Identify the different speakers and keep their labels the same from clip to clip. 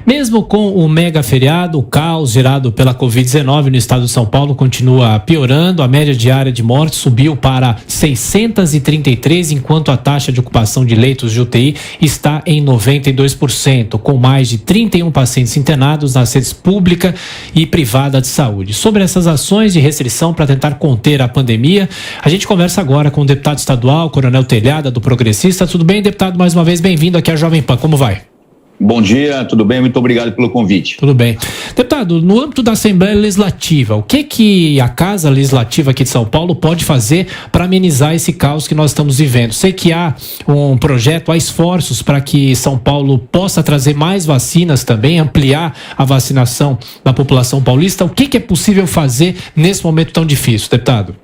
Speaker 1: Mesmo com o mega feriado, o caos gerado pela Covid-19 no estado de São Paulo continua piorando. A média diária de mortes subiu para 633, enquanto a taxa de ocupação de leitos de UTI está em 92%, com mais de 31 pacientes internados nas redes pública e privada de saúde. Sobre essas ações de restrição para tentar conter a pandemia, a gente conversa agora com o deputado estadual, Coronel Telhada, do Progressista. Tudo bem, deputado? Mais uma vez, bem-vindo aqui à Jovem Pan. Como vai?
Speaker 2: Bom dia, tudo bem? Muito obrigado pelo convite.
Speaker 1: Tudo bem. Deputado, no âmbito da Assembleia Legislativa, o que a Casa Legislativa aqui de São Paulo pode fazer para amenizar esse caos que nós estamos vivendo? Sei que há um projeto, há esforços para que São Paulo possa trazer mais vacinas também, ampliar a vacinação da população paulista. O que é possível fazer nesse momento tão difícil, deputado?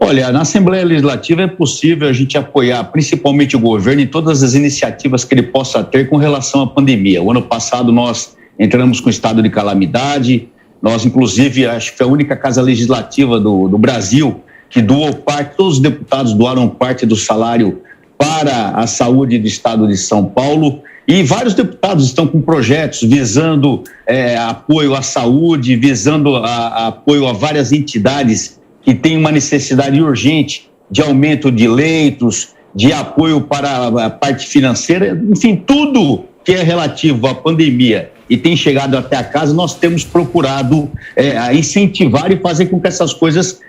Speaker 2: Olha, na Assembleia Legislativa é possível a gente apoiar principalmente o governo em todas as iniciativas que ele possa ter com relação à pandemia. O ano passado nós entramos com estado de calamidade, nós inclusive acho que foi a única casa legislativa do Brasil que doou parte, todos os deputados doaram parte do salário para a saúde do estado de São Paulo, e vários deputados estão com projetos visando apoio à saúde, visando apoio a várias entidades que tem uma necessidade urgente de aumento de leitos, de apoio para a parte financeira, enfim, tudo que é relativo à pandemia e tem chegado até a casa, nós temos procurado incentivar e fazer com que essas coisas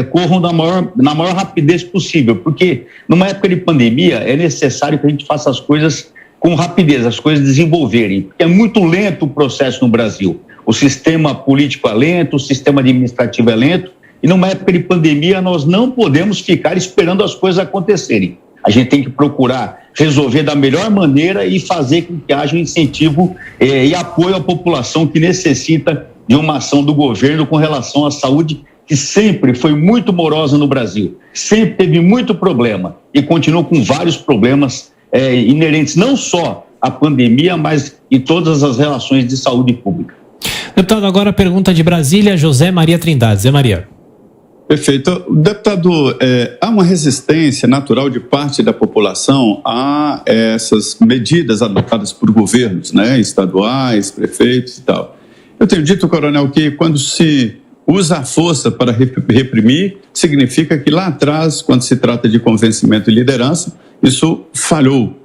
Speaker 2: corram na maior rapidez possível, porque numa época de pandemia é necessário que a gente faça as coisas com rapidez, as coisas desenvolverem, porque é muito lento o processo no Brasil. O sistema político é lento, o sistema administrativo é lento, e numa época de pandemia nós não podemos ficar esperando as coisas acontecerem. A gente tem que procurar resolver da melhor maneira e fazer com que haja um incentivo e apoio à população que necessita de uma ação do governo com relação à saúde, que sempre foi muito morosa no Brasil, sempre teve muito problema e continua com vários problemas inerentes não só à pandemia, mas em todas as relações de saúde pública.
Speaker 1: Deputado, agora a pergunta de Brasília, José Maria Trindade. Zé Maria.
Speaker 3: Perfeito. Deputado, há uma resistência natural de parte da população a essas medidas adotadas por governos, né, estaduais, prefeitos e tal. Eu tenho dito, coronel, que quando se usa a força para reprimir, significa que lá atrás, quando se trata de convencimento e liderança, isso falhou.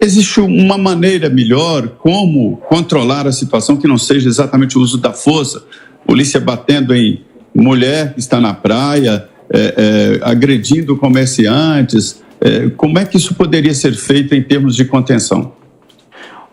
Speaker 3: Existe uma maneira melhor como controlar a situação que não seja exatamente o uso da força? Polícia batendo em mulher que está na praia, agredindo comerciantes. Como é que isso poderia ser feito em termos de contenção?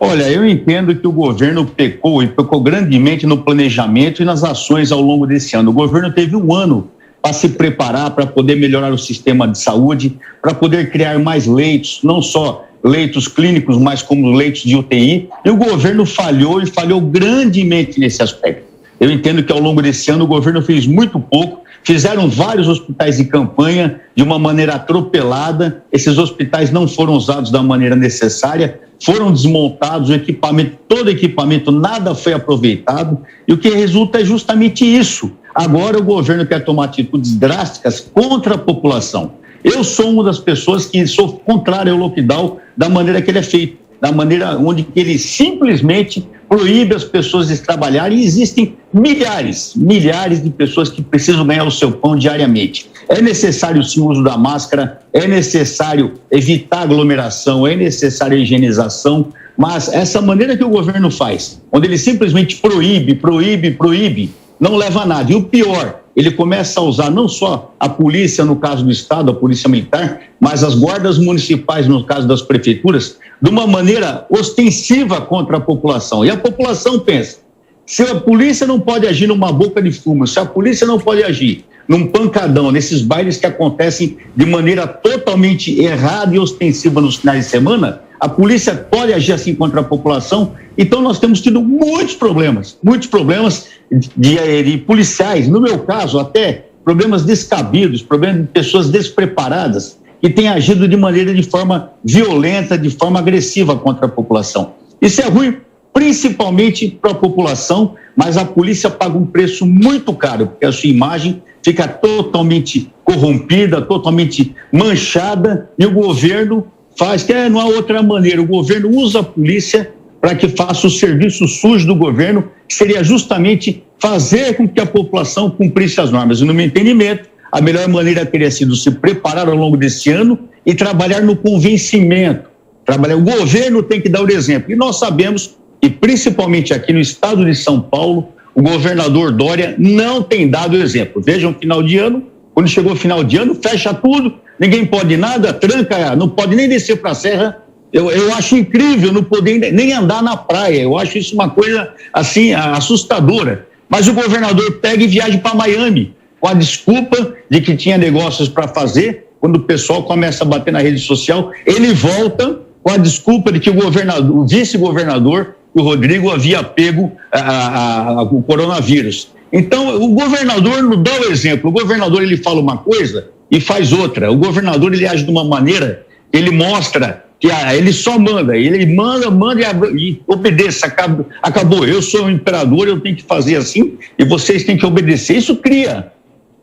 Speaker 2: Olha, eu entendo que o governo pecou grandemente no planejamento e nas ações ao longo desse ano. O governo teve um ano para se preparar, para poder melhorar o sistema de saúde, para poder criar mais leitos, não só leitos clínicos, mas como leitos de UTI, e o governo falhou e falhou grandemente nesse aspecto. Eu entendo que ao longo desse ano o governo fez muito pouco, fizeram vários hospitais de campanha de uma maneira atropelada, esses hospitais não foram usados da maneira necessária, foram desmontados, todo equipamento, nada foi aproveitado, e o que resulta é justamente isso. Agora o governo quer tomar atitudes drásticas contra a população. Eu sou uma das pessoas que sou contrária ao lockdown da maneira que ele é feito, da maneira onde ele simplesmente proíbe as pessoas de trabalharem, e existem milhares de pessoas que precisam ganhar o seu pão diariamente. É necessário sim o uso da máscara, é necessário evitar aglomeração, é necessário a higienização, mas essa maneira que o governo faz, onde ele simplesmente proíbe, não leva a nada. E o pior, ele começa a usar não só a polícia, no caso do Estado, a polícia militar, mas as guardas municipais, no caso das prefeituras, de uma maneira ostensiva contra a população. E a população pensa, se a polícia não pode agir numa boca de fumo, se a polícia não pode agir num pancadão, nesses bailes que acontecem de maneira totalmente errada e ostensiva nos finais de semana, a polícia pode agir assim contra a população. Então nós temos tido muitos problemas de policiais, no meu caso até problemas descabidos, problemas de pessoas despreparadas que têm agido de forma violenta, de forma agressiva contra a população. Isso é ruim principalmente para a população, mas a polícia paga um preço muito caro, porque a sua imagem fica totalmente corrompida, totalmente manchada, e o governo faz, não há outra maneira, o governo usa a polícia para que faça o serviço sujo do governo, que seria justamente fazer com que a população cumprisse as normas. E, no meu entendimento, a melhor maneira teria sido se preparar ao longo desse ano e trabalhar no convencimento. O governo tem que dar o exemplo. E nós sabemos que, principalmente aqui no estado de São Paulo, o governador Dória não tem dado o exemplo. Vejam, final de ano, quando chegou o final de ano, fecha tudo, ninguém pode nada, tranca, não pode nem descer para a serra. Eu acho incrível não poder nem andar na praia. Eu acho isso uma coisa, assim, assustadora. Mas o governador pega e viaja para Miami, com a desculpa de que tinha negócios para fazer. Quando o pessoal começa a bater na rede social, ele volta com a desculpa de que o vice-governador, o Rodrigo, havia pego o coronavírus. Então, o governador não dá o exemplo. O governador, ele fala uma coisa e faz outra. O governador, ele age de uma maneira, ele mostra que ele só manda, ele manda e obedeça, acabou, eu sou o imperador, eu tenho que fazer assim e vocês têm que obedecer. Isso cria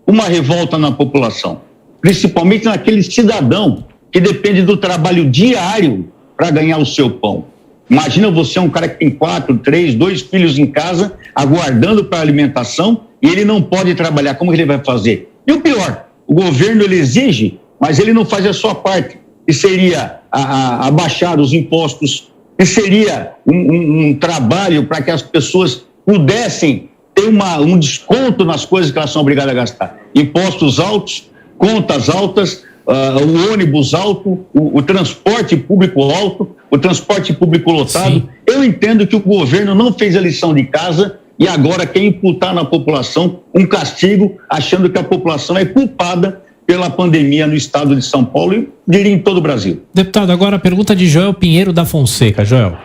Speaker 2: uma revolta na população, principalmente naquele cidadão que depende do trabalho diário para ganhar o seu pão. Imagina você, um cara que tem 4, 3, 2 filhos em casa, aguardando para alimentação, e ele não pode trabalhar. Como ele vai fazer? E o pior, o governo, ele exige, mas ele não faz a sua parte, que seria abaixar os impostos, que seria um trabalho para que as pessoas pudessem ter um desconto nas coisas que elas são obrigadas a gastar. Impostos altos, contas altas, o ônibus alto, o transporte público alto, o transporte público lotado. Sim. Eu entendo que o governo não fez a lição de casa e agora quer imputar na população um castigo, achando que a população é culpada pela pandemia no estado de São Paulo e diria em todo o Brasil.
Speaker 1: Deputado, agora a pergunta de Joel Pinheiro da Fonseca. Joel.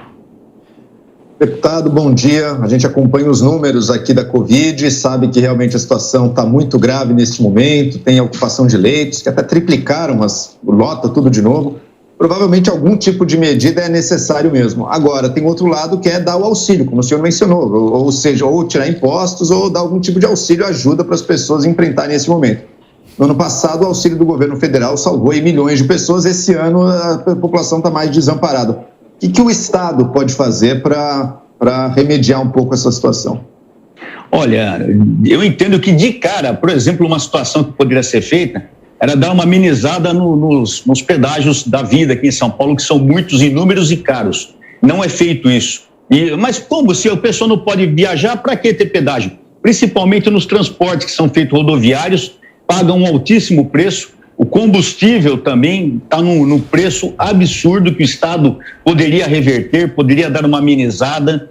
Speaker 4: Deputado, bom dia. A gente acompanha os números aqui da Covid e sabe que realmente a situação está muito grave neste momento, tem a ocupação de leitos, que até triplicaram, mas lota tudo de novo. Provavelmente algum tipo de medida é necessário mesmo. Agora, tem outro lado que é dar o auxílio, como o senhor mencionou, ou seja, ou tirar impostos ou dar algum tipo de auxílio, ajuda para as pessoas enfrentarem esse momento. No ano passado, o auxílio do governo federal salvou aí milhões de pessoas. Esse ano, a população está mais desamparada. O que o Estado pode fazer para remediar um pouco essa situação?
Speaker 2: Olha, eu entendo que de cara, por exemplo, uma situação que poderia ser feita era dar uma amenizada nos pedágios da vida aqui em São Paulo, que são muitos, inúmeros e caros. Não é feito isso. Mas como? Se a pessoa não pode viajar, para que ter pedágio? Principalmente nos transportes que são feitos rodoviários, pagam um altíssimo preço. O combustível também está no preço absurdo que o Estado poderia reverter, poderia dar uma amenizada.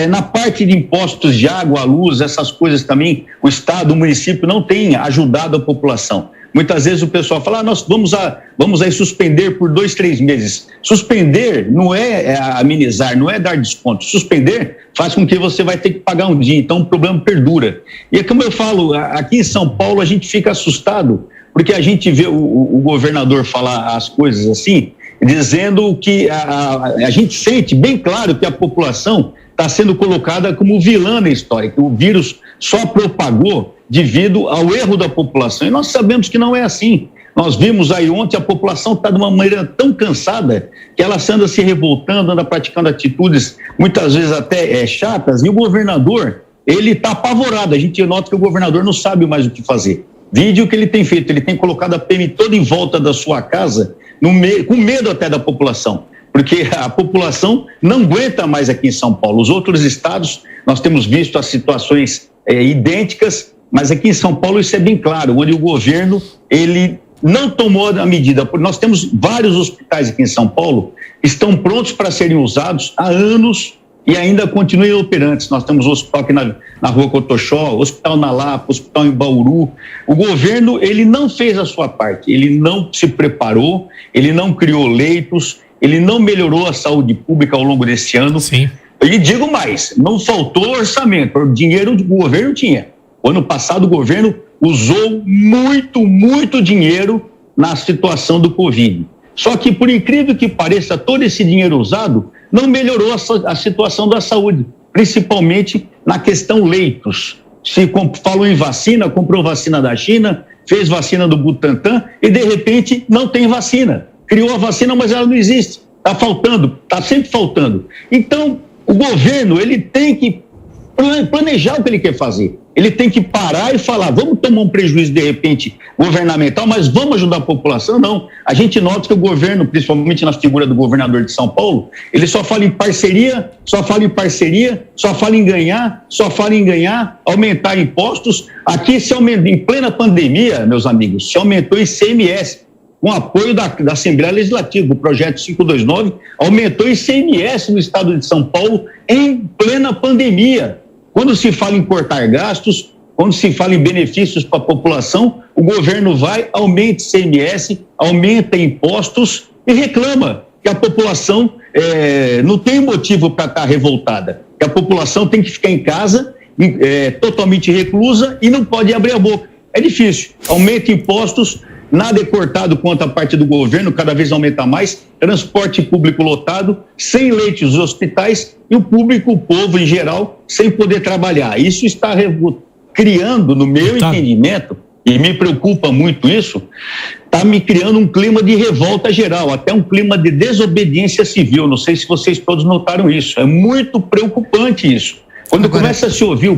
Speaker 2: Na parte de impostos de água, luz, essas coisas também, o Estado, o município não tem ajudado a população. Muitas vezes o pessoal fala, nós vamos aí suspender por 2, 3 meses. Suspender não é amenizar, não é dar desconto. Suspender faz com que você vai ter que pagar um dia, então o problema perdura. E como eu falo, aqui em São Paulo a gente fica assustado, porque a gente vê o governador falar as coisas assim, dizendo que a gente sente bem claro que a população está sendo colocada como vilã na história, que o vírus só propagou devido ao erro da população. E nós sabemos que não é assim. Nós vimos aí ontem, a população está de uma maneira tão cansada que ela anda se revoltando, anda praticando atitudes muitas vezes até chatas, e o governador, ele está apavorado. A gente nota que o governador não sabe mais o que fazer. Vide o que ele tem feito, ele tem colocado a PM toda em volta da sua casa, com medo até da população, porque a população não aguenta mais aqui em São Paulo. Os outros estados, nós temos visto as situações idênticas, mas aqui em São Paulo isso é bem claro, onde o governo, ele não tomou a medida. Nós temos vários hospitais aqui em São Paulo que estão prontos para serem usados há anos e ainda continuam operantes. Nós temos o hospital aqui na Rua Cotoxó, hospital na Lapa, hospital em Bauru. O governo, ele não fez a sua parte, ele não se preparou, ele não criou leitos, ele não melhorou a saúde pública ao longo desse ano.
Speaker 1: Sim.
Speaker 2: E digo mais, não faltou orçamento, o dinheiro o governo tinha. O ano passado o governo usou muito dinheiro na situação do Covid. Só que, por incrível que pareça, todo esse dinheiro usado não melhorou a situação da saúde, principalmente na questão leitos. Se falou em vacina, comprou vacina da China, fez vacina do Butantan e, de repente, não tem vacina. Criou a vacina, mas ela não existe. Está faltando, está sempre faltando. Então, o governo, ele tem que planejar o que ele quer fazer. Ele tem que parar e falar, vamos tomar um prejuízo, de repente, governamental, mas vamos ajudar a população? Não. A gente nota que o governo, principalmente na figura do governador de São Paulo, ele só fala em parceria, só fala em ganhar, aumentar impostos. Aqui, em plena pandemia, meus amigos, se aumentou o ICMS, com apoio da Assembleia Legislativa, o projeto 529, aumentou o ICMS no estado de São Paulo em plena pandemia. Quando se fala em cortar gastos, quando se fala em benefícios para a população, o governo vai, aumenta ICMS, aumenta impostos e reclama que a população não tem motivo para estar revoltada, que a população tem que ficar em casa, totalmente reclusa e não pode abrir a boca. É difícil, aumenta impostos, nada é cortado quanto a parte do governo, cada vez aumenta mais, transporte público lotado, sem leitos nos hospitais e o público, o povo em geral, sem poder trabalhar. Isso está criando, no meu entendimento, e me preocupa muito isso, está me criando um clima de revolta geral, até um clima de desobediência civil. Não sei se vocês todos notaram isso. É muito preocupante isso. Quando começa a se ouvir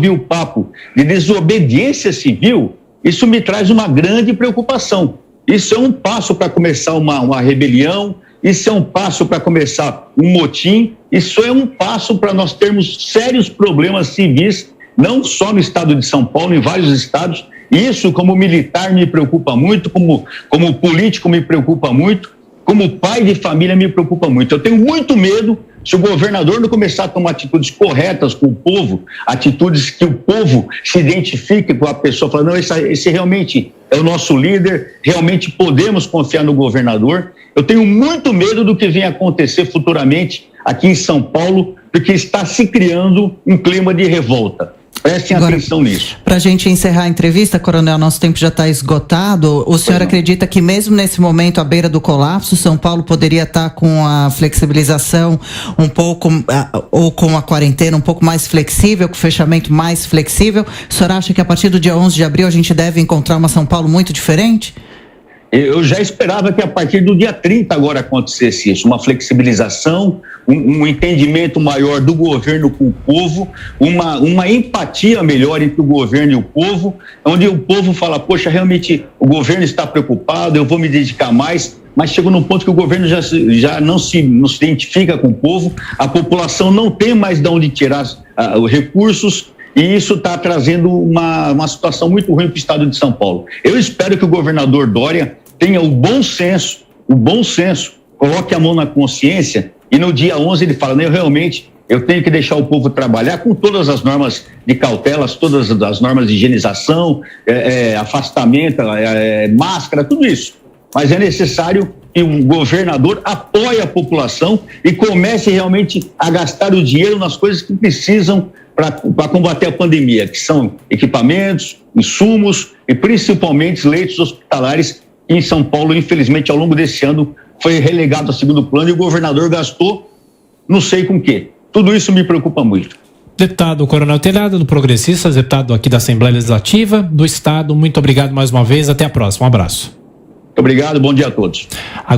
Speaker 2: o papo de desobediência civil, isso me traz uma grande preocupação. Isso é um passo para começar uma rebelião, isso é um passo para começar um motim, isso é um passo para nós termos sérios problemas civis, não só no estado de São Paulo, em vários estados. Isso, como militar, me preocupa muito, como político me preocupa muito, como pai de família me preocupa muito. Eu tenho muito medo se o governador não começar a tomar atitudes corretas com o povo, atitudes que o povo se identifique com a pessoa, falando, não, esse realmente é o nosso líder, realmente podemos confiar no governador. Eu tenho muito medo do que vem acontecer futuramente aqui em São Paulo, porque está se criando um clima de revolta. Prestem atenção nisso.
Speaker 5: Para a gente encerrar a entrevista, Coronel, nosso tempo já está esgotado. O senhor acredita que mesmo nesse momento, à beira do colapso, São Paulo poderia estar com a flexibilização um pouco, ou com a quarentena um pouco mais flexível, com o fechamento mais flexível? O senhor acha que a partir do dia 11 de abril a gente deve encontrar uma São Paulo muito diferente?
Speaker 2: Eu já esperava que a partir do dia 30 agora acontecesse isso, uma flexibilização, um entendimento maior do governo com o povo, uma empatia melhor entre o governo e o povo, onde o povo fala, poxa, realmente o governo está preocupado, eu vou me dedicar mais, mas chega num ponto que o governo já não se identifica com o povo, a população não tem mais de onde tirar os recursos, e isso está trazendo uma situação muito ruim para o estado de São Paulo. Eu espero que o governador Dória tenha o bom senso, coloque a mão na consciência e no dia 11 ele fala, eu tenho que deixar o povo trabalhar com todas as normas de cautelas, todas as normas de higienização, afastamento, máscara, tudo isso. Mas é necessário que o governador apoie a população e comece realmente a gastar o dinheiro nas coisas que precisam para combater a pandemia, que são equipamentos, insumos e principalmente leitos hospitalares. Em São Paulo, infelizmente, ao longo desse ano, foi relegado a segundo plano e o governador gastou não sei com o quê. Tudo isso me preocupa muito.
Speaker 1: Deputado Coronel Telhado, do Progressistas, deputado aqui da Assembleia Legislativa do Estado, muito obrigado mais uma vez, até a próxima, um abraço.
Speaker 2: Muito obrigado, bom dia a todos.